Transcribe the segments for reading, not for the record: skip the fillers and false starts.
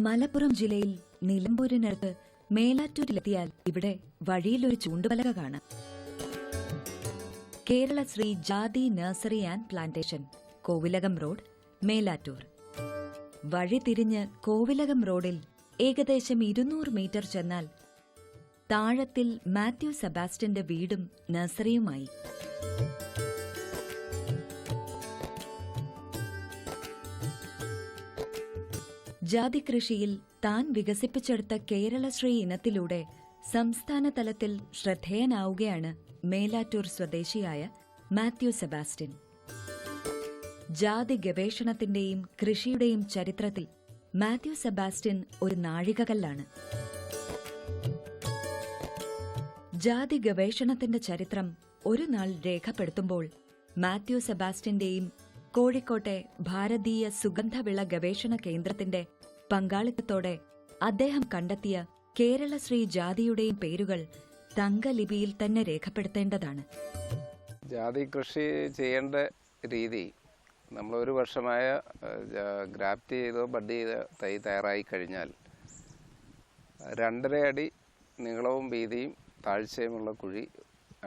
മലപ്പുറം ജില്ലയിൽ നിലമ്പൂരിനടുത്ത് മേലാറ്റൂരിലെത്തിയാൽ ഇവിടെ വഴിയിലൊരു ചൂണ്ടുപലക കാണാം. കേരള ശ്രീ ജാതി nursery and plantation, Kovilakam road, Melattur. വഴി തിരിഞ്ഞ് കോവിലകം റോഡിൽ ഏകദേശം 200 മീറ്റർ ചെന്നാൽ താഴത്തിൽ മാത്യു സെബാസ്റ്റ്യന്റെ വീടും നഴ്സറിയുമായി. ജാതി കൃഷിയിൽ താൻ വികസിപ്പിച്ചെടുത്ത കേരളശ്രീ ഇനത്തിലൂടെ സംസ്ഥാന തലത്തിൽ ശ്രദ്ധേയനാവുകയാണ് മേലാറ്റൂർ സ്വദേശിയായ മാത്യു സെബാസ്റ്റ്യൻ. ജാതി ഗവേഷണത്തിന്റെയും കൃഷിയുടെയും ചരിത്രത്തിൽ മാത്യു സെബാസ്റ്റ്യൻ ഒരു നാഴികകല്ലാണ്. ജാതി ഗവേഷണത്തിന്റെ ചരിത്രം ഒരു നാൾ രേഖപ്പെടുത്തുമ്പോൾ മാത്യു സെബാസ്റ്റ്യന്റെയും കോഴിക്കോട്ടെ ഭാരതീയ സുഗന്ധവിള ഗവേഷണ കേന്ദ്രത്തിന്റെ പങ്കാളിത്തത്തോടെ അദ്ദേഹം കണ്ടെത്തിയ കേരളശ്രീ ജാതിയുടെയും പേരുകൾ തങ്കലിപിയിൽ തന്നെ രേഖപ്പെടുത്തേണ്ടതാണ്. ജാതി കൃഷി ചെയ്യേണ്ട രീതി, നമ്മൾ ഒരു വർഷമായ ഗ്രാഫ്റ്റ് ചെയ്തോ ബഡ് ചെയ്ത തൈ തയ്യാറായി കഴിഞ്ഞാൽ 2.5 അടി നീളവും വീതിയും താഴ്ചയുമുള്ള കുഴി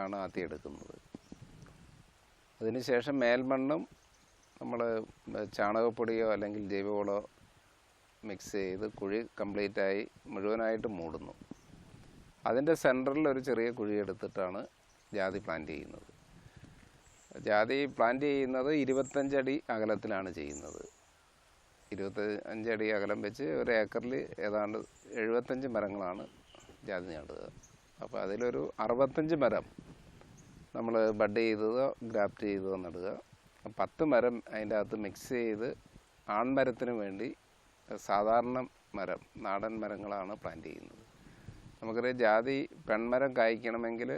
ആണ് ആദ്യം എടുക്കുന്നത്. അതിനുശേഷം മേൽമണ്ണും നമ്മൾ ചാണകപ്പൊടിയോ അല്ലെങ്കിൽ ജൈവവളമോ മിക്സ് ചെയ്ത് കുഴി കംപ്ലീറ്റായി മുഴുവനായിട്ട് മൂടുന്നു. അതിൻ്റെ സെൻറ്ററിൽ ഒരു ചെറിയ കുഴി എടുത്തിട്ടാണ് ജാതി പ്ലാന്റ് ചെയ്യുന്നത്. ജാതി പ്ലാന്റ് ചെയ്യുന്നത് 25 അടി അകലത്തിലാണ് ചെയ്യുന്നത്. 25 അടി അകലം വെച്ച് ഒരു ഏക്കറിൽ ഏതാണ്ട് 75 മരങ്ങളാണ് ജാതി നടുക. അപ്പോൾ അതിലൊരു 65 മരം നമ്മൾ ബഡ് ചെയ്തതോ ഗ്രാഫ്റ്റ് ചെയ്തതോ നടുക. 10 മരം അതിൻ്റെ അകത്ത് മിക്സ് ചെയ്ത് ആൺമരത്തിന് വേണ്ടി സാധാരണ മരം, നാടൻ മരങ്ങളാണ് പ്ലാന്റ് ചെയ്യുന്നത്. നമുക്കറിയാം, ജാതി പെൺമരം കായ്ക്കണമെങ്കിൽ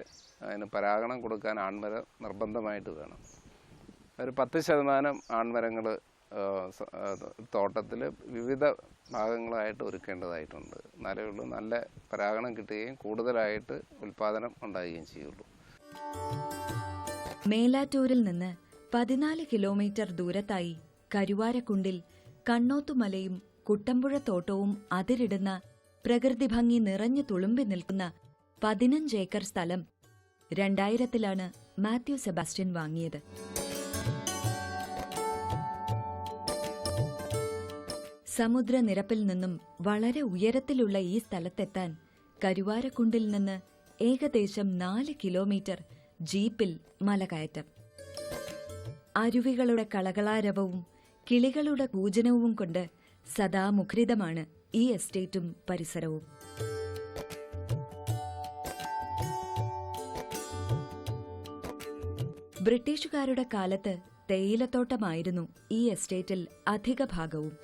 അതിന് പരാഗണം കൊടുക്കാൻ ആൺമരം നിർബന്ധമായിട്ട് വേണം. ഒരു 10% ആൺമരങ്ങൾ തോട്ടത്തിൽ വിവിധ ഭാഗങ്ങളായിട്ട് ഒരുക്കേണ്ടതായിട്ടുണ്ട്. എന്നാലേ ഉള്ളൂ നല്ല പരാഗണം കിട്ടുകയും കൂടുതലായിട്ട് ഉൽപ്പാദനം ഉണ്ടാകുകയും ചെയ്യുള്ളൂ. മേലാറ്റൂരിൽ നിന്ന് 14 കിലോമീറ്റർ ദൂരത്തായി കരുവാരക്കുണ്ടിൽ കണ്ണോത്തുമലയും കുട്ടമ്പുഴ തോട്ടവും അതിരിടുന്ന പ്രകൃതി ഭംഗി നിറഞ്ഞു തുളുമ്പി നിൽക്കുന്ന 15 ഏക്കർ സ്ഥലം 2000-ലാണ് മാത്യു സെബാസ്റ്റ്യൻ വാങ്ങിയത്. സമുദ്രനിരപ്പിൽ നിന്നും വളരെ ഉയരത്തിലുള്ള ഈ സ്ഥലത്തെത്താൻ കരുവാരക്കുണ്ടിൽ നിന്ന് ഏകദേശം 4 കിലോമീറ്റർ ജീപ്പിൽ മലകയറ്റം. അരുവികളുടെ കളകളാരവവും കിളികളുടെ കൂജനവും കൊണ്ട് സദാ മുഖരിതമാണ് ഈ എസ്റ്റേറ്റും പരിസരവും. ബ്രിട്ടീഷുകാരുടെ കാലത്ത് തേയിലത്തോട്ടമായിരുന്നു ഈ എസ്റ്റേറ്റിൽ അധിക ഭാഗവും.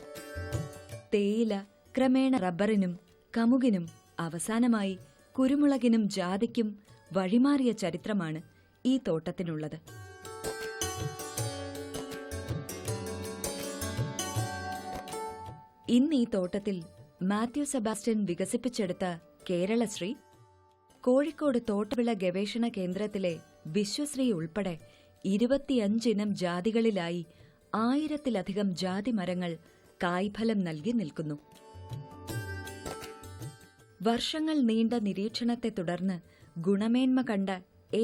തേയില ക്രമേണ റബ്ബറിനും കമുകിനും അവസാനമായി കുരുമുളകിനും ജാതിക്കും വഴിമാറിയ ചരിത്രമാണ് ഈ തോട്ടത്തിനുള്ളത്. ഇന്ന് ഈ തോട്ടത്തിൽ മാത്യു സെബാസ്റ്റ്യൻ വികസിപ്പിച്ചെടുത്ത കേരളശ്രീ, കോഴിക്കോട് തോട്ടവിള ഗവേഷണ കേന്ദ്രത്തിലെ വിശ്വശ്രീ ഉൾപ്പെടെ 25 ഇനം ജാതികളിലായി 1000-ലധികം ജാതി മരങ്ങൾ കായ്ഫലം നൽകി നിൽക്കുന്നു. വർഷങ്ങൾ നീണ്ട നിരീക്ഷണത്തെ തുടർന്ന് ഗുണമേന്മ കണ്ട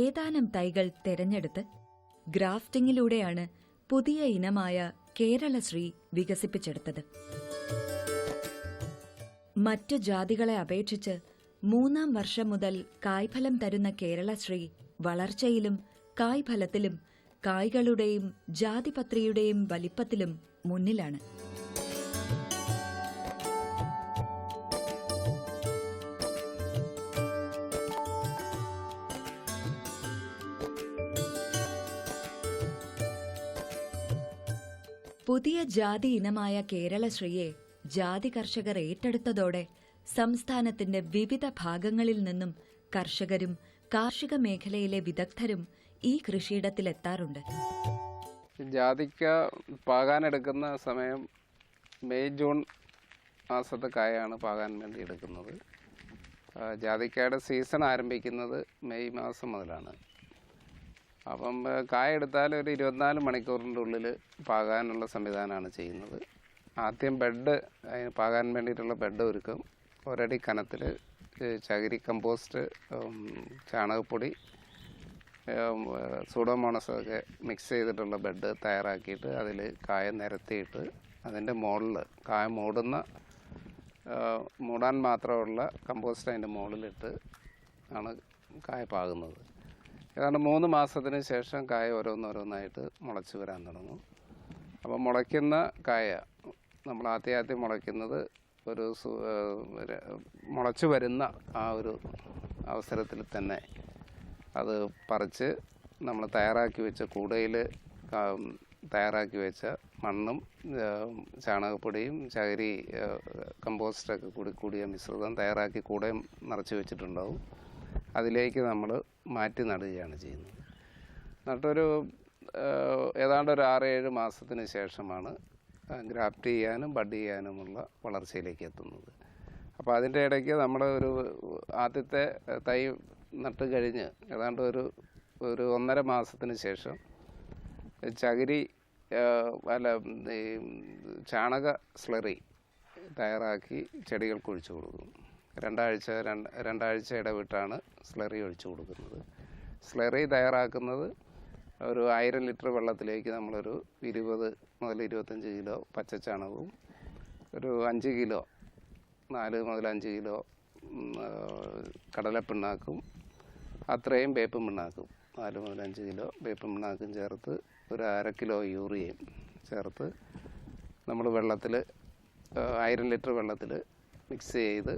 ഏതാനും തൈകൾ തെരഞ്ഞെടുത്ത് ഗ്രാഫ്റ്റിംഗിലൂടെയാണ് പുതിയ ഇനമായ കേരളശ്രീ വികസിപ്പിച്ചെടുത്തത്. മറ്റു ജാതികളെ അപേക്ഷിച്ച് 3-ാം വർഷം മുതൽ കായ്ഫലം തരുന്ന കേരളശ്രീ വളർച്ചയിലും കായ്ഫലത്തിലും കായ്കളുടെയും ജാതിപത്രിയുടെയും വലിപ്പത്തിലും മുന്നിലാണ്. പുതിയ ജാതി ഇനമായ കേരളശ്രീയെ ജാതി കർഷകർ ഏറ്റെടുത്തതോടെ സംസ്ഥാനത്തിന്റെ വിവിധ ഭാഗങ്ങളിൽ നിന്നും കർഷകരും കാർഷിക മേഖലയിലെ വിദഗ്ധരും ഈ കൃഷിയിടത്തിലെത്താറുണ്ട്. ജാതിക്ക പാകാനെടുക്കുന്ന സമയം മെയ്-ജൂൺ മാസത്തെ കായാണ് പാകാൻ വേണ്ടി എടുക്കുന്നത്. ജാതിക്കയുടെ സീസൺ ആരംഭിക്കുന്നത് മെയ് മാസം മുതലാണ്. അപ്പം കായ എടുത്താൽ ഒരു 24 മണിക്കൂറിൻ്റെ ഉള്ളിൽ പാകാനുള്ള സംവിധാനമാണ് ചെയ്യുന്നത്. ആദ്യം ബെഡ് അതിന് പാകാൻ വേണ്ടിയിട്ടുള്ള ബെഡ് ഒരുക്കും. ഒരടി കനത്തിൽ ചകിരി കമ്പോസ്റ്റ്, ചാണകപ്പൊടി, സൂഡോമോണസ് ഒക്കെ മിക്സ് ചെയ്തിട്ടുള്ള ബെഡ് തയ്യാറാക്കിയിട്ട് അതിൽ കായ നിരത്തിയിട്ട് അതിൻ്റെ മുകളിൽ കായ മൂടാൻ മാത്രമുള്ള കമ്പോസ്റ്റ് അതിൻ്റെ മുകളിലിട്ട് ആണ് കായ പാകുന്നത്. ഏതാണ്ട് 3 മാസത്തിന് ശേഷം കായ ഓരോന്നോരോന്നായിട്ട് മുളച്ച് വരാൻ തുടങ്ങും. അപ്പോൾ മുളയ്ക്കുന്ന കായ നമ്മൾ ആദ്യം മുളയ്ക്കുന്നത് ഒരു മുളച്ച് വരുന്ന ആ ഒരു അവസരത്തിൽ തന്നെ അത് പറിച്ച് നമ്മൾ തയ്യാറാക്കി വെച്ച കൂടയിൽ തയ്യാറാക്കി വെച്ച മണ്ണും ചാണകപ്പൊടിയും ചകിരി കമ്പോസ്റ്റൊക്കെ കൂടിയ മിശ്രിതം തയ്യാറാക്കി കൂടയും നിറച്ച് വെച്ചിട്ടുണ്ടാവും. അതിലേക്ക് നമ്മൾ മാറ്റി നടുകയാണ് ചെയ്യുന്നത്. നട്ടൊരു ഏതാണ്ട് ഒരു 6-7 മാസത്തിന് ശേഷമാണ് ഗ്രാഫ്റ്റ് ചെയ്യാനും ബഡ് ചെയ്യാനുമുള്ള വളർച്ചയിലേക്ക് എത്തുന്നത്. അപ്പോൾ അതിൻ്റെ ഇടയ്ക്ക് നമ്മൾ ആദ്യത്തെ തൈ നട്ട് കഴിഞ്ഞ് ഏതാണ്ട് ഒരു 1.5 മാസത്തിന് ശേഷം ചകിരി ഈ ചാണക സ്ലറി തയ്യാറാക്കി ചെടികൾക്ക് ഒഴിച്ചു കൊടുക്കും. രണ്ടാഴ്ച ഇടവിട്ടാണ് സ്ലറി ഒഴിച്ചു കൊടുക്കുന്നത്. സ്ലറി തയ്യാറാക്കുന്നത് ഒരു 1000 ലിറ്റർ വെള്ളത്തിലേക്ക് നമ്മളൊരു 20 മുതൽ 25 കിലോ പച്ചച്ചാണകവും ഒരു 5 കിലോ 4 മുതൽ 5 കിലോ കടലപ്പിണ്ണാക്കും അത്രയും വേപ്പും പിണ്ണാക്കും 4 മുതൽ 5 കിലോ വേപ്പും പിണ്ണാക്കും ചേർത്ത് ഒരു 1/2 കിലോ യൂറിയയും ചേർത്ത് നമ്മൾ 1000 ലിറ്റർ വെള്ളത്തിൽ മിക്സ് ചെയ്ത്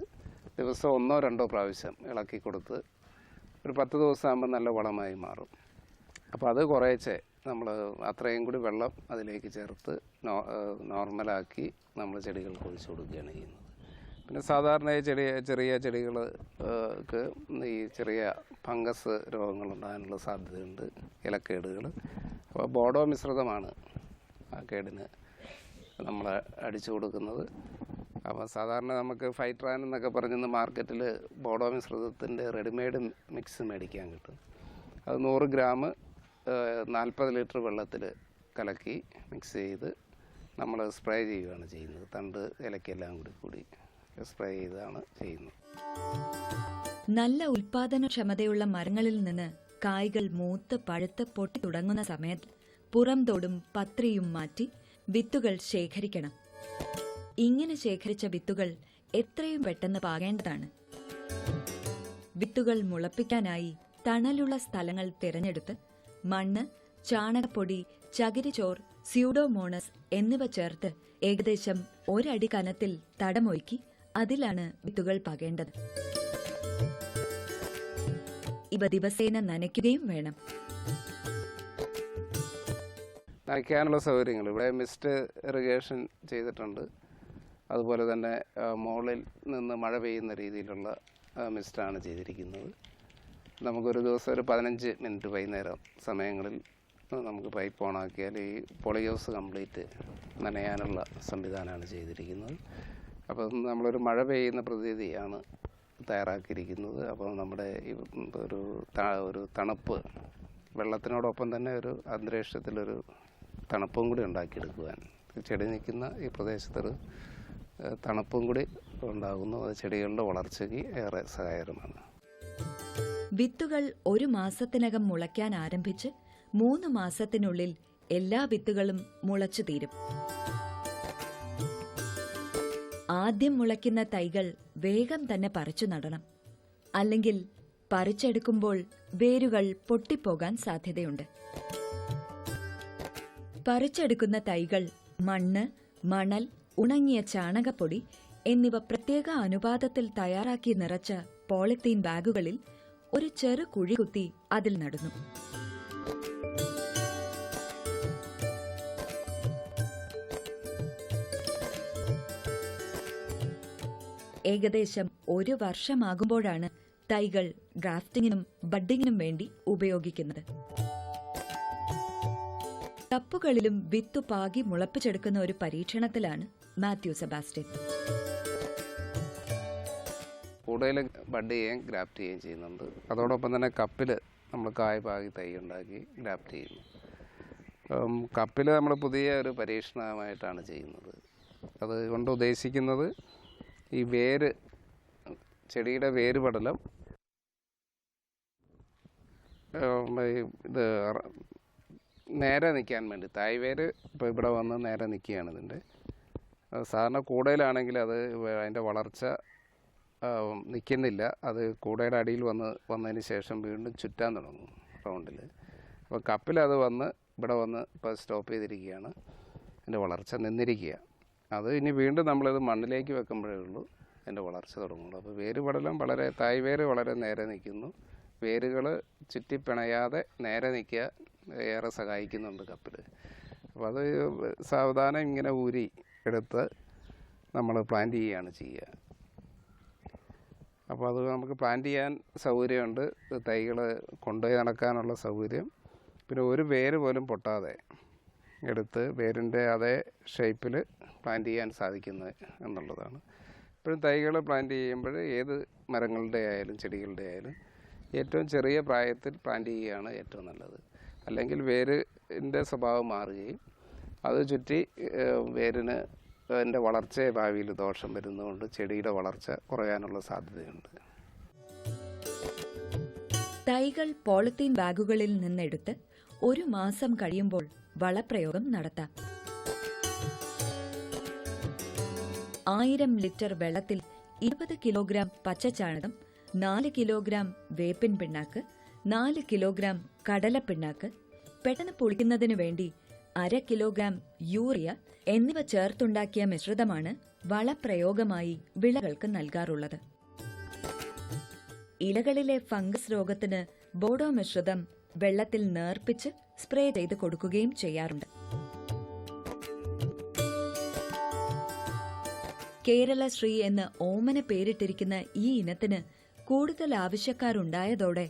ദിവസം 1-2 പ്രാവശ്യം ഇളക്കി കൊടുത്ത് ഒരു 10 ദിവസമാകുമ്പോൾ നല്ല വളമായി മാറും. അപ്പോൾ അത് കുറേശ്ശെ നമ്മൾ അത്രയും കൂടി വെള്ളം അതിലേക്ക് ചേർത്ത് നോർമലാക്കി നമ്മൾ ചെടികൾക്ക് ഒഴിച്ചു കൊടുക്കുകയാണ് ചെയ്യുന്നത്. പിന്നെ സാധാരണ ചെറിയ ചെടികൾക്ക് ഈ ചെറിയ ഫംഗസ് രോഗങ്ങളുണ്ടാകാനുള്ള സാധ്യതയുണ്ട്, ഇലക്കേടുകൾ. അപ്പോൾ ബോഡോ മിശ്രിതമാണ് ആ കേടിന് നമ്മൾ അടിച്ചു കൊടുക്കുന്നത്. അപ്പോൾ സാധാരണ നമുക്ക് ഫൈട്രാൻ എന്നൊക്കെ പറഞ്ഞ് മാർക്കറ്റിൽ ബോഡോ മിശ്രിതത്തിൻ്റെ റെഡിമെയ്ഡ് മിക്സ് മേടിക്കാൻ കിട്ടും. അത് 100 ഗ്രാം 40 ലിറ്റർ വെള്ളത്തിൽ കലക്കി മിക്സ് ചെയ്ത് നമ്മൾ സ്പ്രേ ചെയ്യുകയാണ് ചെയ്യുന്നത്. തണ്ട് ഇലക്കെല്ലാം കൂടി സ്പ്രേ ചെയ്താണ് ചെയ്യുന്നത്. നല്ല ഉൽപാദനക്ഷമതയുള്ള മരങ്ങളിൽ നിന്ന് കായ്കൾ മൂത്ത് പഴുത്ത് പൊട്ടി തുടങ്ങുന്ന സമയത്ത് പുറംതോടും പത്രിയും മാറ്റി വിത്തുകൾ ശേഖരിക്കണം. ഇങ്ങനെ ശേഖരിച്ച വിത്തുകൾ എത്രയും പെട്ടെന്ന് പാകേണ്ടതാണ്. വിത്തുകൾ മുളപ്പിക്കാനായി തണലുള്ള സ്ഥലങ്ങൾ തിരഞ്ഞെടുത്ത് മണ്ണ്, ചാണകപ്പൊടി, ചകിരിച്ചോർ, സ്യൂഡോമോണസ് എന്നിവ ചേർത്ത് ഏകദേശം 1 അടി കനത്തിൽ തടമൊരുക്കി അതിലാണ് വിത്തുകൾ പാകേണ്ടത്. ഇവ ദിവസേന നനയ്ക്കുകയും വേണം. നനയ്ക്കാനുള്ള സൗകര്യങ്ങൾ ഇവിടെ മിസ്റ്റ് ഇറിഗേഷൻ ചെയ്തിട്ടുണ്ട്. അതുപോലെ തന്നെ മുകളിൽ നിന്ന് മഴ പെയ്യുന്ന രീതിയിലുള്ള മിസ്റ്റാണ് ചെയ്തിരിക്കുന്നത്. നമുക്കൊരു ദിവസം ഒരു 15 മിനിറ്റ് വൈകുന്നേരം സമയങ്ങളിൽ നമുക്ക് പൈപ്പ് ഓണാക്കിയാൽ ഈ പോളിഹൗസ് കംപ്ലീറ്റ് നനയാനുള്ള സംവിധാനമാണ് ചെയ്തിരിക്കുന്നത്. അപ്പം നമ്മളൊരു മഴ പെയ്യുന്ന പ്രതീതിയാണ് തയ്യാറാക്കിയിരിക്കുന്നത്. അപ്പോൾ നമ്മുടെ ഒരു തണുപ്പ് വെള്ളത്തിനോടൊപ്പം തന്നെ ഒരു അന്തരീക്ഷത്തിലൊരു തണുപ്പും കൂടി ഉണ്ടാക്കിയെടുക്കുവാൻ ചെടി നിൽക്കുന്ന ഈ പ്രദേശത്തൊരു തണുപ്പും കൂടി ഉണ്ടാകുന്നു. അത് ചെടികളുടെ വളർച്ചയ്ക്ക് ഏറെ സഹായകരമാണ്. വിത്തുകൾ 1 മാസത്തിനകം മുളയ്ക്കാൻ ആരംഭിച്ച് 3 മാസത്തിനുള്ളിൽ എല്ലാ വിത്തുകളും മുളച്ചു തീരും. ആദ്യം മുളയ്ക്കുന്ന തൈകൾ വേഗം തന്നെ പറിച്ചു നടണം. അല്ലെങ്കിൽ പറിച്ചെടുക്കുമ്പോൾ വേരുകൾ പൊട്ടിപ്പോകാൻ സാധ്യതയുണ്ട്. പറിച്ചെടുക്കുന്ന തൈകൾ മണ്ണ്, മണൽ, ഉണങ്ങിയ ചാണകപ്പൊടി എന്നിവ പ്രത്യേക അനുപാതത്തിൽ തയ്യാറാക്കി നിറച്ച പോളിത്തീൻ ബാഗുകളിൽ ഒരു ചെറു കുഴി കുത്തി അതിൽ നടുന്നു. ഏകദേശം 1 വർഷമാകുമ്പോഴാണ് തൈകൾ ഗ്രാഫ്റ്റിങ്ങിനും ബഡ്ഡിങ്ങിനും വേണ്ടി ഉപയോഗിക്കുന്നത്. ടപ്പുകളിലും വിത്തു പാകി മുളപ്പിച്ചെടുക്കുന്ന ഒരു പരീക്ഷണത്തിലാണ് മാത്യു സെബാസ്റ്റ്യൻ. കൂടുതൽ ബഡ് ചെയ്യുകയും ഗ്രാഫ്റ്റ് ചെയ്യുകയും ചെയ്യുന്നുണ്ട്. അതോടൊപ്പം തന്നെ കപ്പിൽ നമ്മൾ കായ പാകി തൈ ഉണ്ടാക്കി ഗ്രാഫ്റ്റ് ചെയ്യുന്നു. കപ്പിൽ നമ്മൾ പുതിയ ഒരു പരീക്ഷണമായിട്ടാണ് ചെയ്യുന്നത്. അതുകൊണ്ട് ഉദ്ദേശിക്കുന്നത് ഈ ചെടിയുടെ വേര് പടലം ഇത് നേരെ നിൽക്കാൻ വേണ്ടി, തായ് വേര് ഇപ്പോൾ ഇവിടെ വന്ന് നേരെ നിൽക്കുകയാണ്. ഇതിൻ്റെ സാധാരണ കൂടയിലാണെങ്കിൽ അത് അതിൻ്റെ വളർച്ച നിൽക്കുന്നില്ല. അത് കൂടയുടെ അടിയിൽ വന്നതിന് ശേഷം വീണ്ടും ചുറ്റാൻ തുടങ്ങും റൗണ്ടിൽ. അപ്പോൾ കപ്പിലത് ഇവിടെ വന്ന് ഇപ്പോൾ സ്റ്റോപ്പ് ചെയ്തിരിക്കുകയാണ്. അതിൻ്റെ വളർച്ച നിന്നിരിക്കുക. അത് ഇനി വീണ്ടും നമ്മളിത് മണ്ണിലേക്ക് വെക്കുമ്പോഴേ ഉള്ളൂ അതിൻ്റെ വളർച്ച തുടങ്ങുള്ളൂ. അപ്പോൾ വേര് പടലം തായ് വേര് വളരെ നേരെ നിൽക്കുന്നു. വേരുകൾ ചുറ്റിപ്പിണയാതെ നേരെ നിൽക്കുക ഏറെ സഹായിക്കുന്നുണ്ട് കപ്പിൽ. അപ്പോൾ അത് സാവധാനം ഇങ്ങനെ ഊരി എടുത്ത് നമ്മൾ പ്ലാന്റ് ചെയ്യുകയാണ് ചെയ്യുക. അപ്പോൾ അത് നമുക്ക് പ്ലാന്റ് ചെയ്യാൻ സൗകര്യമുണ്ട്, തൈകൾ കൊണ്ടുപോയി നടക്കാനുള്ള സൗകര്യം. പിന്നെ ഒരു വേര് പോലും പൊട്ടാതെ എടുത്ത് വേരിൻ്റെ അതേ ഷേപ്പിൽ പ്ലാന്റ് ചെയ്യാൻ സാധിക്കുന്നത് എന്നുള്ളതാണ്. ഇപ്പോഴും തൈകൾ പ്ലാന്റ് ചെയ്യുമ്പോൾ ഏത് മരങ്ങളുടെ ആയാലും ചെടികളുടെ ആയാലും ഏറ്റവും ചെറിയ പ്രായത്തിൽ പ്ലാന്റ് ചെയ്യുകയാണ് ഏറ്റവും നല്ലത്. അല്ലെങ്കിൽ വേരിൻ്റെ സ്വഭാവം മാറുകയും അത് ചുറ്റി വേരിന് അതിൻ്റെ വളർച്ചയെ ഭാവിയിൽ ദോഷം വരുന്നതുകൊണ്ട് ചെടിയുടെ വളർച്ച കുറയാനുള്ള സാധ്യതയുണ്ട്. തൈകൾ പോളിത്തീൻ ബാഗുകളിൽ നിന്നെടുത്ത് 1 മാസം കഴിയുമ്പോൾ വളപ്രയോഗം നടത്താം. 1000 ലിറ്റർ വെള്ളത്തിൽ 20 കിലോഗ്രാം പച്ചച്ചാണകം, 4 കിലോഗ്രാം വേപ്പിൻ പിണ്ണാക്ക്, 4 കിലോഗ്രാം കടലപ്പിണ്ണാക്ക്, പെട്ടെന്ന് പൊളിക്കുന്നതിനു വേണ്ടി 1/2 കിലോഗ്രാം യൂറിയ എന്നിവ ചേർത്തുണ്ടാക്കിയ മിശ്രിതമാണ് വളപ്രയോഗമായി വിളകൾക്ക് നൽകാറുള്ളത്. ഇലകളിലെ ഫംഗസ് രോഗത്തിന് ബോഡോ മിശ്രിതം വെള്ളത്തിൽ നേർപ്പിച്ച് സ്പ്രേ ചെയ്ത് കൊടുക്കുകയും ചെയ്യാറുണ്ട്. കേരളശ്രീ എന്ന് ഓമന പേരിട്ടിരിക്കുന്ന ഈ ഇനത്തിന് കൂടുതൽ ആവശ്യക്കാരുണ്ടായതോടെ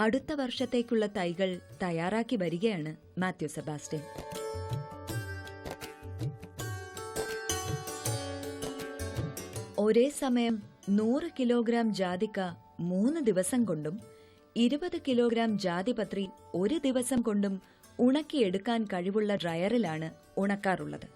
അടുത്ത വർഷത്തേക്കുള്ള തൈകൾ തയ്യാറാക്കി വരികയാണ് മാത്യു സെബാസ്റ്റ്യൻ. ഒരേ സമയം 100 കിലോഗ്രാം ജാതിക്ക 3 ദിവസം കൊണ്ടും 20 കിലോഗ്രാം ജാതിപത്രി 1 ദിവസം കൊണ്ടും ഉണക്കിയെടുക്കാൻ കഴിവുള്ള ഡ്രയറിലാണ് ഉണക്കാറുള്ളത്.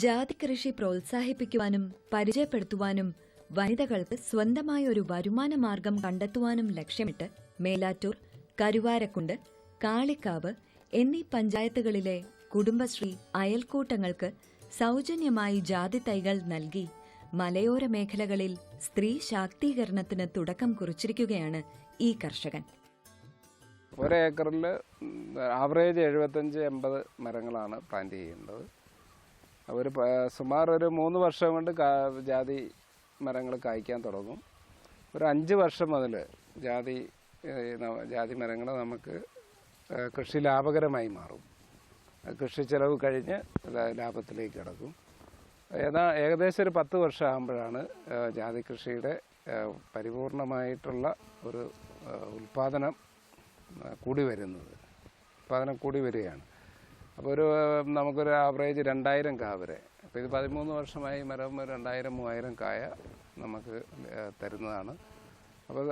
ജാതി കൃഷി പ്രോത്സാഹിപ്പിക്കുവാനും പരിചയപ്പെടുത്തുവാനും വനിതകൾക്ക് സ്വന്തമായ ഒരു വരുമാന മാർഗം കണ്ടെത്തുവാനും ലക്ഷ്യമിട്ട് മേലാറ്റൂർ, കരുവാരക്കുണ്ട്, കാളിക്കാവ് എന്നീ പഞ്ചായത്തുകളിലെ കുടുംബശ്രീ അയൽക്കൂട്ടങ്ങൾക്ക് സൗജന്യമായി ജാതി തൈകൾ നൽകി മലയോര മേഖലകളിൽ സ്ത്രീ ശാക്തീകരണത്തിന് തുടക്കം കുറിച്ചിരിക്കുകയാണ് ഈ കർഷകൻ. 1 ഏക്കറിൽ ആവറേജ് 75-80 മരങ്ങളാണ് പ്ലാന്റ് ചെയ്യേണ്ടത്. സുമാർ ഒരു 3 വർഷം കൊണ്ട് ജാതി മരങ്ങൾ കായ്ക്കാൻ തുടങ്ങും. ഒരു 5 വർഷം മുതൽ ജാതി മരങ്ങൾ നമുക്ക് കൃഷി ലാഭകരമായി മാറും. കൃഷി ചെലവ് കഴിഞ്ഞ് ലാഭത്തിലേക്ക് കിടക്കും. ഏകദേശം ഒരു 10 വർഷം ആകുമ്പോഴാണ് ജാതി കൃഷിയുടെ പരിപൂർണമായിട്ടുള്ള ഒരു ഉൽപ്പാദനം കൂടി വരികയാണ്. അപ്പോൾ നമുക്കൊരു ആവറേജ് 2000 കാ വരെ. അപ്പോൾ ഇത് 13 വർഷമായി മരം 2000-3000 കായ നമുക്ക് തരുന്നതാണ്. അപ്പോൾ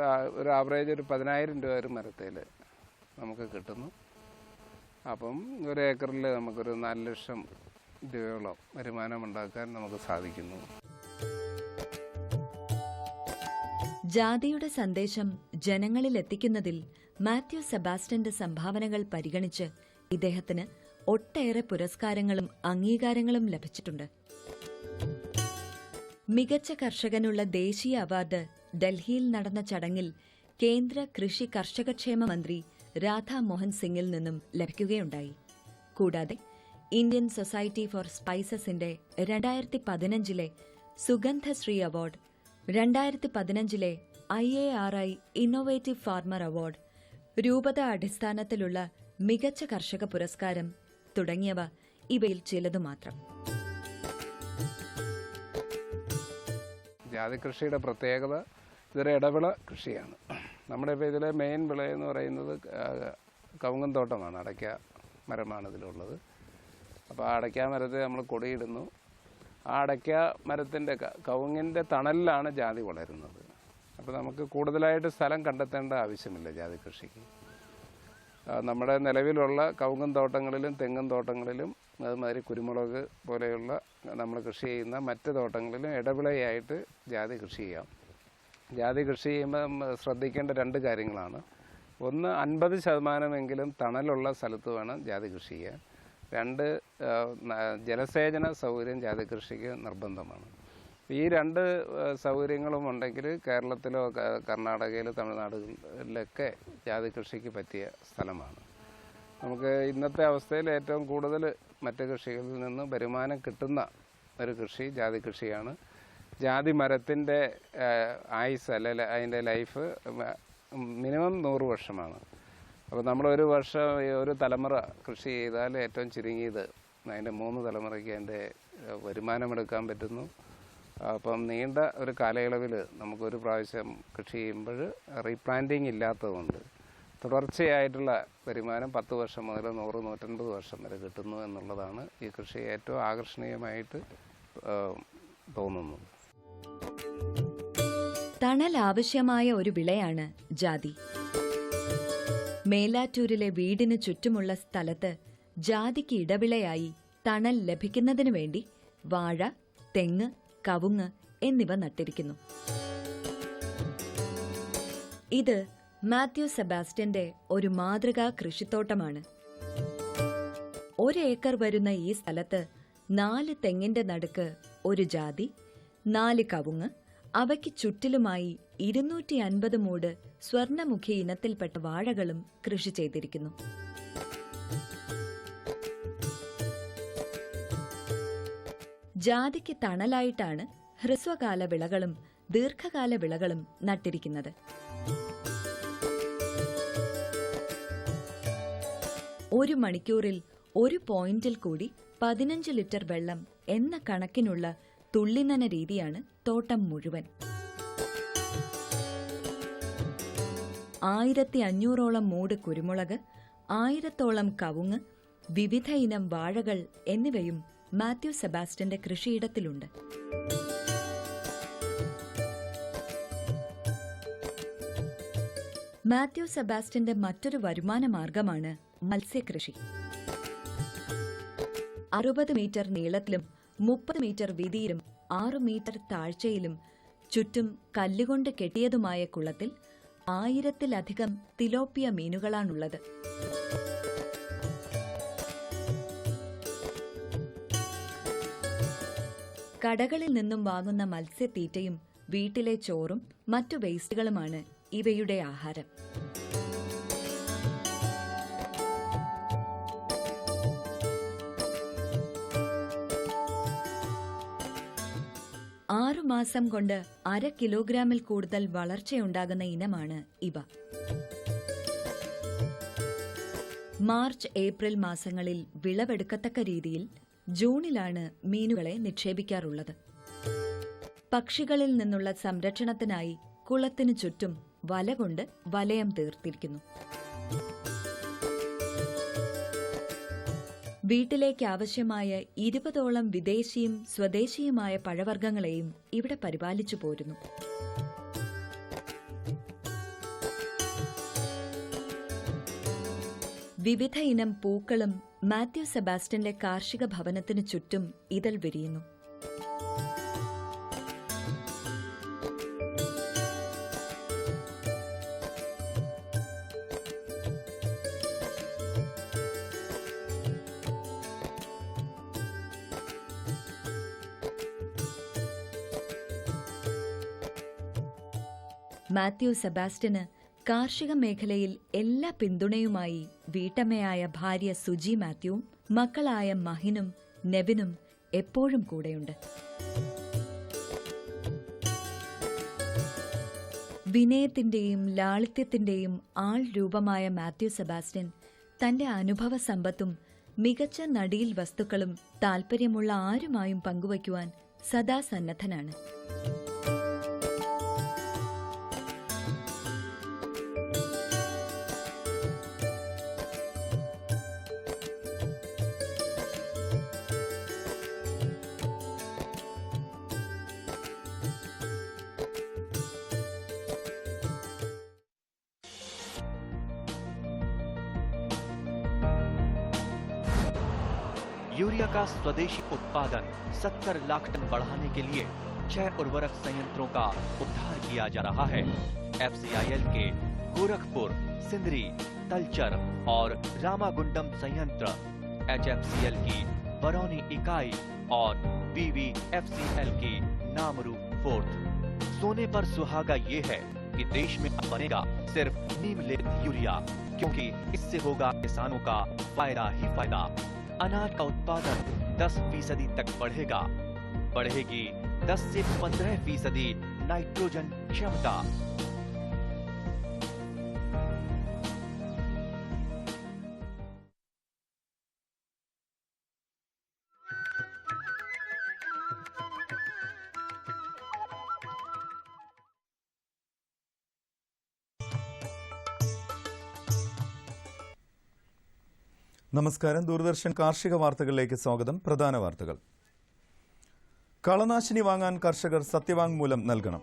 ഒരു ആവറേജ് ഒരു 10,000 രൂപ ഒരു മരത്തിൽ നമുക്ക് കിട്ടുന്നു. അപ്പം 1 ഏക്കറിൽ നമുക്കൊരു 4 ലക്ഷം രൂപയോളം വരുമാനം ഉണ്ടാക്കാൻ നമുക്ക് സാധിക്കുന്നു. ജാതിയുടെ സന്ദേശം ജനങ്ങളിൽ എത്തിക്കുന്നതിൽ മാത്യു സെബാസ്റ്റ്യന്റെ സംഭാവനകൾ പരിഗണിച്ച് ഇദ്ദേഹത്തിന് ഒട്ടേറെ പുരസ്കാരങ്ങളും അംഗീകാരങ്ങളും ലഭിച്ചിട്ടുണ്ട്. മികച്ച കർഷകനുള്ള ദേശീയ അവാർഡ് ഡൽഹിയിൽ നടന്ന ചടങ്ങിൽ കേന്ദ്ര കൃഷി കർഷകക്ഷേമ മന്ത്രി രാധാ മോഹൻ സിംഗിൽ നിന്നും ലഭിക്കുകയുണ്ടായി. കൂടാതെ ഇന്ത്യൻ സൊസൈറ്റി ഫോർ സ്പൈസസിന്റെ 2015 Sugandhashree award, 2015 IARI innovative farmer award, രൂപത അടിസ്ഥാനത്തിലുള്ള മികച്ച കർഷക പുരസ്കാരം തുടങ്ങിയവ ഇവയിൽ ചിലതു മാത്രം. ജാതി കൃഷിയുടെ പ്രത്യേകത ഇതൊരു ഇടവിള കൃഷിയാണ്. നമ്മുടെ ഇപ്പോൾ ഇതിലെ മെയിൻ വിള എന്ന് പറയുന്നത് കവുങ്ങൻ തോട്ടമാണ്. അടയ്ക്ക മരമാണ് ഇതിലുള്ളത്. അപ്പോൾ ആ അടയ്ക്ക മരത്തിൽ നമ്മൾ കൊടിയിടുന്നു. ആ അടയ്ക്ക മരത്തിൻ്റെ കവുങ്ങിൻ്റെ തണലിലാണ് ജാതി വളരുന്നത്. അപ്പോൾ നമുക്ക് കൂടുതലായിട്ട് സ്ഥലം കണ്ടെത്തേണ്ട ആവശ്യമില്ല ജാതി കൃഷിക്ക്. നമ്മുടെ നിലവിലുള്ള കവുങ്ങും തോട്ടങ്ങളിലും തെങ്ങും തോട്ടങ്ങളിലും അതുമാതിരി കുരുമുളക് പോലെയുള്ള നമ്മൾ കൃഷി ചെയ്യുന്ന മറ്റ് തോട്ടങ്ങളിലും ഇടവിളയായിട്ട് ജാതി കൃഷി ചെയ്യാം. ജാതി കൃഷി ചെയ്യുമ്പോൾ ശ്രദ്ധിക്കേണ്ട 2 കാര്യങ്ങളാണ്. ഒന്ന്, 50% തണലുള്ള സ്ഥലത്ത് വേണം ജാതി കൃഷി ചെയ്യാൻ. 2, ജലസേചന സൗകര്യം ജാതി കൃഷിക്ക് നിർബന്ധമാണ്. ഈ 2 സൗകര്യങ്ങളും ഉണ്ടെങ്കിൽ കേരളത്തിലോ കർണാടകയിലോ തമിഴ്നാടുകളിലൊക്കെ ജാതി കൃഷിക്ക് പറ്റിയ സ്ഥലമാണ്. നമുക്ക് ഇന്നത്തെ അവസ്ഥയിൽ ഏറ്റവും കൂടുതൽ മറ്റ് കൃഷികളിൽ നിന്ന് വരുമാനം കിട്ടുന്ന ഒരു കൃഷി ജാതി കൃഷിയാണ്. ജാതി മരത്തിൻ്റെ ആയുസ് അല്ലെങ്കിൽ അതിൻ്റെ ലൈഫ് മിനിമം 100 വർഷമാണ്. അപ്പോൾ നമ്മളൊരു വർഷം ഒരു തലമുറ കൃഷി ചെയ്താൽ ഏറ്റവും ചുരുങ്ങിയത് അതിൻ്റെ 3 തലമുറയ്ക്ക് അതിൻ്റെ വരുമാനമെടുക്കാൻ പറ്റുന്നു. അപ്പം നീണ്ട ഒരു കാലയളവിൽ നമുക്കൊരു പ്രാവശ്യം കൃഷി ചെയ്യുമ്പോൾ റീപ്ലാന്റിങ് ഇല്ലാത്തതുകൊണ്ട് തുടർച്ചയായിട്ടുള്ള വരുമാനം 10 വർഷം മുതൽ 100-150 വർഷം വരെ കിട്ടുന്നു എന്നുള്ളതാണ് ഈ കൃഷി ഏറ്റവും ആകർഷണീയമായിട്ട് തോന്നുന്നത്. തണൽ ആവശ്യമായ ഒരു വിളയാണ് ജാതി. മേലാറ്റൂരിലെ വീടിന് ചുറ്റുമുള്ള സ്ഥലത്ത് ജാതിക്ക് ഇടവിളയായി തണൽ ലഭിക്കുന്നതിനു വേണ്ടി വാഴ, തെങ്ങ്, കവുങ്ങ് എന്നിവ നട്ടിരിക്കുന്നു. ഇത് മാത്യു സെബാസ്റ്റ്യന്റെ ഒരു മാതൃകാ കൃഷിത്തോട്ടമാണ്. 1 ഏക്കർ വരുന്ന ഈ സ്ഥലത്ത് 4 തെങ്ങിന്റെ നടുക്ക് ഒരു ജാതി, 4 കവുങ്ങ്, അവയ്ക്ക് ചുറ്റിലുമായി 250 മൂട് സ്വർണമുഖി ഇനത്തിൽപ്പെട്ട വാഴകളും കൃഷി ചെയ്തിരിക്കുന്നു. ജാതിക്ക് തണലായിട്ടാണ് ഹ്രസ്വകാല വിളകളും ദീർഘകാല വിളകളും നട്ടിരിക്കുന്നത്. ഒരു മണിക്കൂറിൽ 1 പോയിന്റിൽ കൂടി 15 ലിറ്റർ വെള്ളം എന്ന കണക്കിനുള്ള തുള്ളിനന രീതിയാണ് തോട്ടം മുഴുവൻ. 1500ഓളം മൂട് കുരുമുളക്, 1000ഓളം കവുങ്ങ്, വിവിധ ഇനം വാഴകൾ എന്നിവയും മാത്യു സെബാസ്റ്റ്യന്റെ കൃഷിയിടത്തിലുണ്ട്. മാത്യു സെബാസ്റ്റ്യന്റെ മറ്റൊരു വരുമാന മാർഗമാണ് മത്സ്യകൃഷി. 60 മീറ്റർ നീളത്തിലും 30 മീറ്റർ വീതിയിലും 6 മീറ്റർ താഴ്ചയിലും ചുറ്റും കല്ലുകൊണ്ട് കെട്ടിയതുമായ കുളത്തിൽ 1000-ലധികം തിലോപ്പിയ മീനുകളാണുള്ളത്. കടകളിൽ നിന്നും വാങ്ങുന്ന മത്സ്യത്തീറ്റയും വീട്ടിലെ ചോറും മറ്റു വേസ്റ്റുകളുമാണ് ഇവയുടെ ആഹാരം. മാസം കൊണ്ട് 1/2 കിലോഗ്രാമിൽ കൂടുതൽ വളർച്ചയുണ്ടാകുന്ന ഇനമാണ് ഇവ. മാർച്ച്, ഏപ്രിൽ മാസങ്ങളിൽ വിളവെടുക്കത്തക്ക രീതിയിൽ ജൂണിലാണ് മീനുകളെ നിക്ഷേപിക്കാറുള്ളത്. പക്ഷികളിൽ നിന്നുള്ള സംരക്ഷണത്തിനായി കുളത്തിനു ചുറ്റും വല കൊണ്ട് വലയം തീർത്തിരിക്കുന്നു. വീട്ടിലേക്ക് ആവശ്യമായ 20ഓളം വിദേശിയും സ്വദേശിയുമായ പഴവർഗ്ഗങ്ങളെയും ഇവിടെ പരിപാലിച്ചു പോരുന്നു. വിവിധ ഇനം പൂക്കളും മാത്യു സെബാസ്റ്റ്യന്റെ കാർഷിക ഭവനത്തിനു ചുറ്റും ഇതൾ വിരിയുന്നു. മാത്യു സെബാസ്റ്റ്യന് കാർഷിക മേഖലയിൽ എല്ലാ പിന്തുണയുമായി വീട്ടമ്മയായ ഭാര്യ സുജി മാത്യുവും മക്കളായ മഹിനും നെവിനും എപ്പോഴും കൂടെയുണ്ട്. വിനയത്തിന്റെയും ലാളിത്യത്തിന്റെയും ആൾ രൂപമായ മാത്യു സെബാസ്റ്റ്യൻ തന്റെ അനുഭവ സമ്പത്തും മികച്ച നടീൽ വസ്തുക്കളും താൽപര്യമുള്ള ആരുമായും പങ്കുവയ്ക്കുവാൻ സദാ സന്നദ്ധനാണ്. यूरिया का स्वदेशी उत्पादन 70 लाख टन बढ़ाने के लिए 6 उर्वरक संयंत्रों का उद्धार किया जा रहा है। FCIL के गोरखपुर, सिंदरी, तलचर और रामागुंडम संयंत्र, HFCL की बरौनी इकाई और BVFCL की नामरू फोर्थ। सोने पर सुहागा ये है कि देश में अब बनेगा सिर्फ नीम लेपित यूरिया, क्योंकि इससे होगा किसानों का फायदा ही फायदा। अनाज का उत्पादन 10% तक बढ़ेगा। बढ़ेगी 10 से 15% नाइट्रोजन क्षमता। നമസ്കാരം. ദൂരദർശൻ കാർഷിക വാർത്തകളിലേക്ക് സ്വാഗതം. പ്രധാന വാർത്തകൾ. കളനാശിനി വാങ്ങാൻ കർഷകർ സത്യവാങ്മൂലം നൽകണം.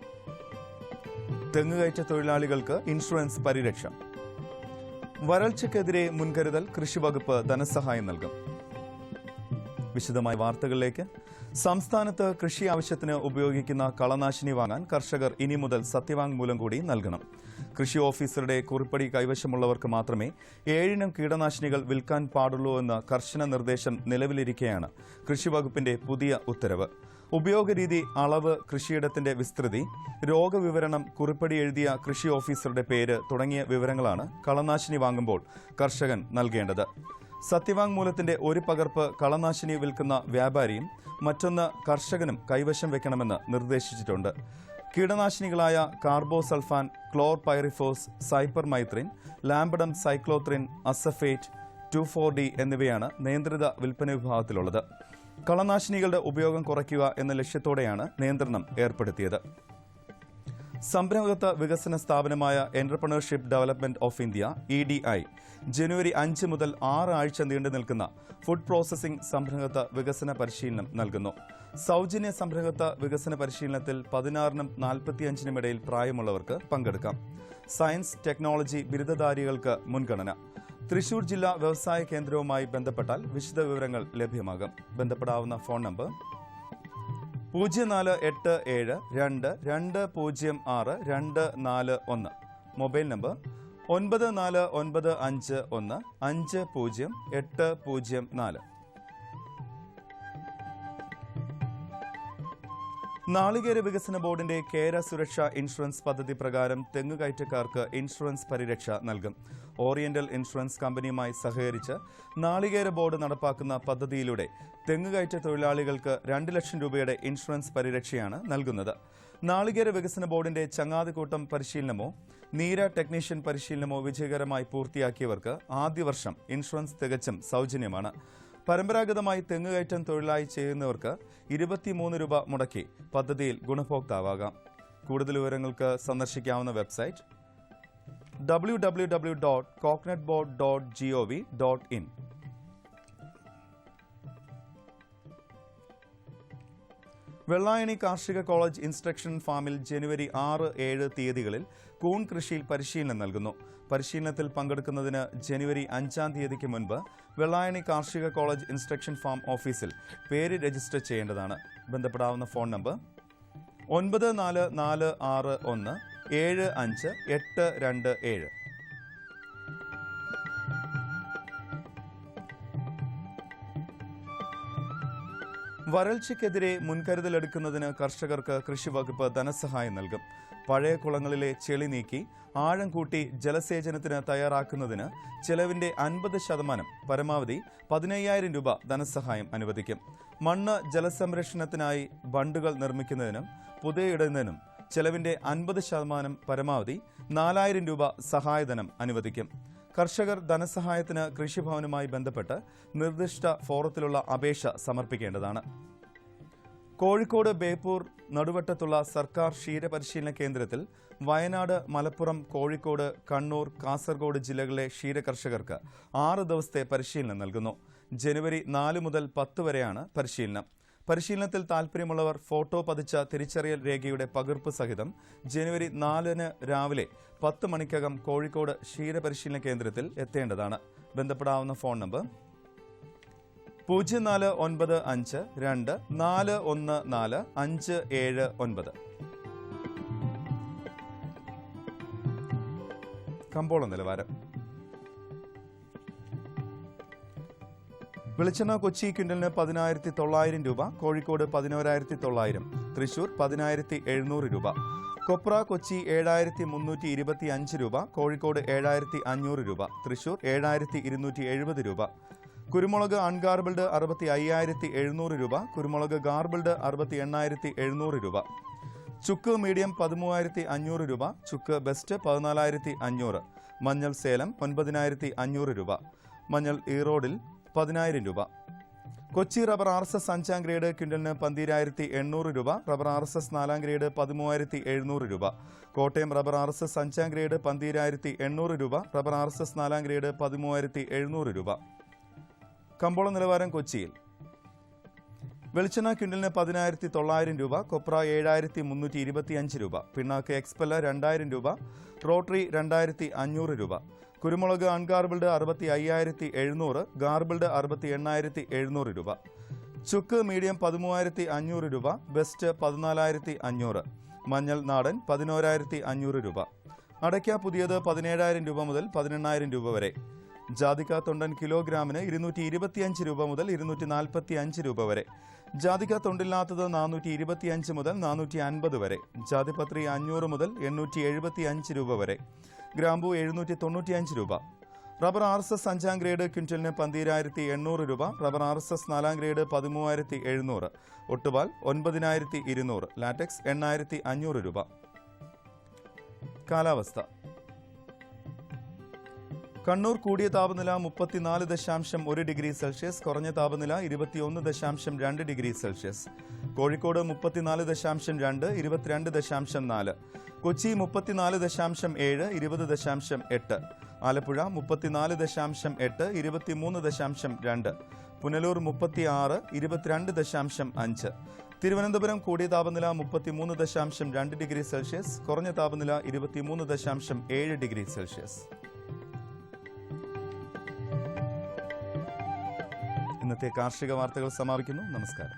തെങ്ങുകയറ്റ തൊഴിലാളികൾക്ക് ഇൻഷുറൻസ് പരിരക്ഷ. വരൾച്ചയ്ക്കെതിരെ മുൻകരുതൽ, കൃഷിവകുപ്പ് ധനസഹായം നൽകും. വിശദമായ വാർത്തകളിലേക്ക്. സംസ്ഥാനത്ത് കൃഷി ആവശ്യത്തിന് ഉപയോഗിക്കുന്ന കളനാശിനി വാങ്ങാൻ കർഷകർ ഇനി മുതൽ സത്യവാങ്മൂലം കൂടി നൽകണം. കൃഷി ഓഫീസറുടെ കുറിപ്പടി കൈവശമുള്ളവർക്ക് മാത്രമേ 7 ഇനം കീടനാശിനികൾ വിൽക്കാൻ പാടുള്ളൂ എന്ന കർശന നിർദ്ദേശം നിലവിലിരിക്കെയാണ് കൃഷിവകുപ്പിന്റെ പുതിയ ഉത്തരവ്. ഉപയോഗരീതി, അളവ്, കൃഷിയിടത്തിന്റെ വിസ്തൃതി, രോഗവിവരണം, കുറിപ്പടി എഴുതിയ കൃഷി ഓഫീസറുടെ പേര് തുടങ്ങിയ വിവരങ്ങളാണ് കളനാശിനി വാങ്ങുമ്പോൾ കർഷകൻ നൽകേണ്ടത്. സത്യവാങ്മൂലത്തിന്റെ ഒരു പകർപ്പ് കളനാശിനി വിൽക്കുന്ന വ്യാപാരിയും മറ്റൊന്ന് കർഷകനും കൈവശം വെക്കണമെന്ന് നിർദ്ദേശിച്ചിട്ടുണ്ട്. കീടനാശിനികളായ കാർബോസൾഫാൻ, ക്ലോർപൈറിഫോസ്, സൈപ്പർമൈത്രിൻ, ലാംബഡം സൈക്ലോത്രിൻ, അസഫേറ്റ്, 2,4-D എന്നിവയാണ് നിയന്ത്രിത വിൽപ്പന വിഭാഗത്തിലുള്ളത്. കളനാശിനികളുടെ ഉപയോഗം കുറയ്ക്കുക എന്ന ലക്ഷ്യത്തോടെയാണ് നിയന്ത്രണം ഏർപ്പെടുത്തിയത്. സംരംഭകത്വ വികസന സ്ഥാപനമായ entrepreneurship development of India EDI ജനുവരി 5 മുതൽ 6 ആഴ്ച നീണ്ടു നിൽക്കുന്ന ഫുഡ് പ്രോസസിംഗ് സംരംഭകത്വ വികസന പരിശീലനം നൽകുന്നു. സൗജന്യ സംരംഭകത്വ വികസന പരിശീലനത്തിൽ 16-നും 45-നും ഇടയിൽ പ്രായമുള്ളവർക്ക് പങ്കെടുക്കാം. സയൻസ്, ടെക്നോളജി ബിരുദധാരികൾക്ക് മുൻഗണന. തൃശൂർ ജില്ലാ വ്യവസായ കേന്ദ്രവുമായി ബന്ധപ്പെട്ടാൽ വിശദ വിവരങ്ങൾ ലഭ്യമാകും. ബന്ധപ്പെടാവുന്ന ഫോൺ നമ്പർ 048222062441. Mobile number 9495150804. നാളികേര വികസന ബോർഡിന്റെ കേര സുരക്ഷാ ഇൻഷുറൻസ് പദ്ധതി പ്രകാരം തെങ്ങുകയറ്റക്കാർക്ക് ഇൻഷുറൻസ് പരിരക്ഷ നൽകും. ഓറിയന്റൽ ഇൻഷുറൻസ് കമ്പനിയുമായി സഹകരിച്ച് നാളികേര ബോർഡ് നടപ്പാക്കുന്ന പദ്ധതിയിലൂടെ തെങ്ങുകയറ്റ തൊഴിലാളികൾക്ക് 2 ലക്ഷം രൂപയുടെ ഇൻഷുറൻസ് പരിരക്ഷയാണ് നൽകുന്നത്. നാളികേര വികസന ബോർഡിന്റെ ചങ്ങാതിക്കൂട്ടം പരിശീലനമോ നീര ടെക്നീഷ്യൻ പരിശീലനമോ വിജയകരമായി പൂർത്തിയാക്കിയവർക്ക് ആദ്യ വർഷം ഇൻഷുറൻസ് തികച്ചും സൗജന്യമാണ്. പരമ്പരാഗതമായി തെങ്ങുകയറ്റം തൊഴിലായി ചെയ്യുന്നവർക്ക് 23 രൂപ മുടക്കി പദ്ധതിയിൽ ഗുണഭോക്താവാകാം. കൂടുതൽ വിവരങ്ങൾക്ക് സന്ദർശിക്കാവുന്ന വെബ്സൈറ്റ് www.coconutboard.gov.in. വെള്ളായണി കാർഷിക കോളേജ് ഇൻസ്ട്രക്ഷൻ ഫാമിൽ ജനുവരി 6-7 തീയതികളിൽ കൂൺ കൃഷിയിൽ പരിശീലനം നൽകുന്നു. പരിശീലനത്തിൽ പങ്കെടുക്കുന്നതിന് ജനുവരി 5-ാം തീയതിക്ക് മുൻപ് വെള്ളായണി കാർഷിക കോളേജ് ഇൻസ്ട്രക്ഷൻ ഫാം ഓഫീസിൽ പേര് രജിസ്റ്റർ ചെയ്യേണ്ടതാണ്. ബന്ധപ്പെടാവുന്ന ഫോൺ നമ്പർ 9441758827. വരൾച്ചയ്ക്കെതിരെ മുൻകരുതലെടുക്കുന്നതിന് കർഷകർക്ക് കൃഷിവകുപ്പ് ധനസഹായം നൽകും. പഴയ കുളങ്ങളിലെ ചെളി നീക്കി ആഴം കൂട്ടി ജലസേചനത്തിന് തയ്യാറാക്കുന്നതിന് ചെലവിന്റെ 50% പരമാവധി 15,000 രൂപ ധനസഹായം അനുവദിക്കും. മണ്ണ് ജലസംരക്ഷണത്തിനായി ബണ്ടുകൾ നിർമ്മിക്കുന്നതിനും പുതയിടുന്നതിനും ചെലവിന്റെ 50% പരമാവധി 4,000 രൂപ സഹായധനം അനുവദിക്കും. കർഷകർ ധനസഹായത്തിന് കൃഷിഭവനുമായി ബന്ധപ്പെട്ട് നിർദ്ദിഷ്ട ഫോറത്തിലുള്ള അപേക്ഷ സമർപ്പിക്കേണ്ടതാണ്. കോഴിക്കോട് ബേപ്പൂർ നടുവട്ടത്തുള്ള സർക്കാർ ക്ഷീരപരിശീലന കേന്ദ്രത്തിൽ വയനാട്, മലപ്പുറം, കോഴിക്കോട്, കണ്ണൂർ, കാസർഗോഡ് ജില്ലകളിലെ ക്ഷീരകർഷകർക്ക് 6 ദിവസത്തെ പരിശീലനം നൽകുന്നു. ജനുവരി 4 മുതൽ 10 വരെയാണ് പരിശീലനം. പരിശീലനത്തിൽ താൽപ്പര്യമുള്ളവർ ഫോട്ടോ പതിച്ച തിരിച്ചറിയൽ രേഖയുടെ പകർപ്പ് സഹിതം ജനുവരി 4-ന് രാവിലെ 10 മണിക്കകം കോഴിക്കോട് ക്ഷീരപരിശീലന കേന്ദ്രത്തിൽ എത്തേണ്ടതാണ്. ബന്ധപ്പെടാവുന്ന ഫോൺ നമ്പർ 049524145579. കമ്പോള നിലവാരം. വെളിച്ചെണ്ണ കൊച്ചി ക്വിന്റലിന് 10,900 രൂപ, കോഴിക്കോട് 11,900, തൃശൂർ 10,700 രൂപ. കൊപ്ര കൊച്ചി 7,325 രൂപ, കോഴിക്കോട് 7,500 രൂപ, തൃശൂർ 7,270 രൂപ. കുരുമുളക് അൺഗാർബിൾഡ് 65,700 രൂപ, കുരുമുളക് ഗാർബിൾഡ് 68,700 രൂപ. ചുക്ക് മീഡിയം 13,500 രൂപ, ചുക്ക് ബെസ്റ്റ് 14,500. മഞ്ഞൾ സേലം 9,500 രൂപ, മഞ്ഞൾ ഈറോഡിൽ 10,000 രൂപ. കൊച്ചി റബ്ബർ RSS 5 ഗ്രേഡ് ക്വിന്റലിന് 12,800 രൂപ, റബ്ബർ RSS 4 ഗ്രേഡ് 13,700 രൂപ. കോട്ടയം റബ്ബർ RSS 5 ഗ്രേഡ് 12,800 രൂപ, റബ്ബർ RSS 4 ഗ്രേഡ് 13,700 രൂപ. കമ്പോള നിലവാരം കൊച്ചിയിൽ. വെളിച്ചെണ്ണ ക്വിന്റലിന് 10,900 രൂപ, കൊപ്ര 7,325 രൂപ, പിണ്ണാക്ക് എക്സ്പെല്ല 2,000 രൂപ, റോട്ടറി 2,500 രൂപ. കുരുമുളക് അൺഗാർബിൾഡ് 65,700, ഗാർബിൾഡ് 68,700 രൂപ. ചുക്ക് മീഡിയം 13,500 രൂപ, ബെസ്റ്റ് 14,500. മഞ്ഞൾ നാടൻ 11,500 രൂപ. അടയ്ക്ക പുതിയത് 17,000 രൂപ മുതൽ 18,000 രൂപ വരെ. ജാതിക്ക തൊണ്ടൻ കിലോഗ്രാമിന് 225 രൂപ മുതൽ 245 രൂപ വരെ. ജാതിക്ക തൊണ്ടില്ലാത്തത് 425 മുതൽ 450 വരെ. ജാതിപത്രി 500 മുതൽ 875 രൂപ വരെ. ഗ്രാമ്പു 795 രൂപ. റബ്ബർ RSS 5 ഗ്രേഡ് ക്വിന്റലിന് 12,800 രൂപ, റബ്ബർ RSS 4 ഗ്രേഡ് 13,700, ഒട്ടുപാൽ 9,200, ലാറ്റക്സ് 8,500 രൂപ. കാലാവസ്ഥ. കണ്ണൂർ കൂടിയ താപനില 34.1 ഡിഗ്രി സെൽഷ്യസ്, കുറഞ്ഞ താപനില 21.2 ഡിഗ്രി സെൽഷ്യസ്. കോഴിക്കോട് 34.2, 22.4. കൊച്ചി 34.7, 20.8. ആലപ്പുഴ 34.8, 23.2. പുനലൂർ 36, 22.5. തിരുവനന്തപുരം കൂടിയ താപനില 33.2 ഡിഗ്രി സെൽഷ്യസ്, കുറഞ്ഞ താപനില 23.7 ഡിഗ്രി സെൽഷ്യസ്. ഇന്നത്തെ കാർഷിക വാർത്തകൾ സമാപിക്കുന്നു. നമസ്കാരം.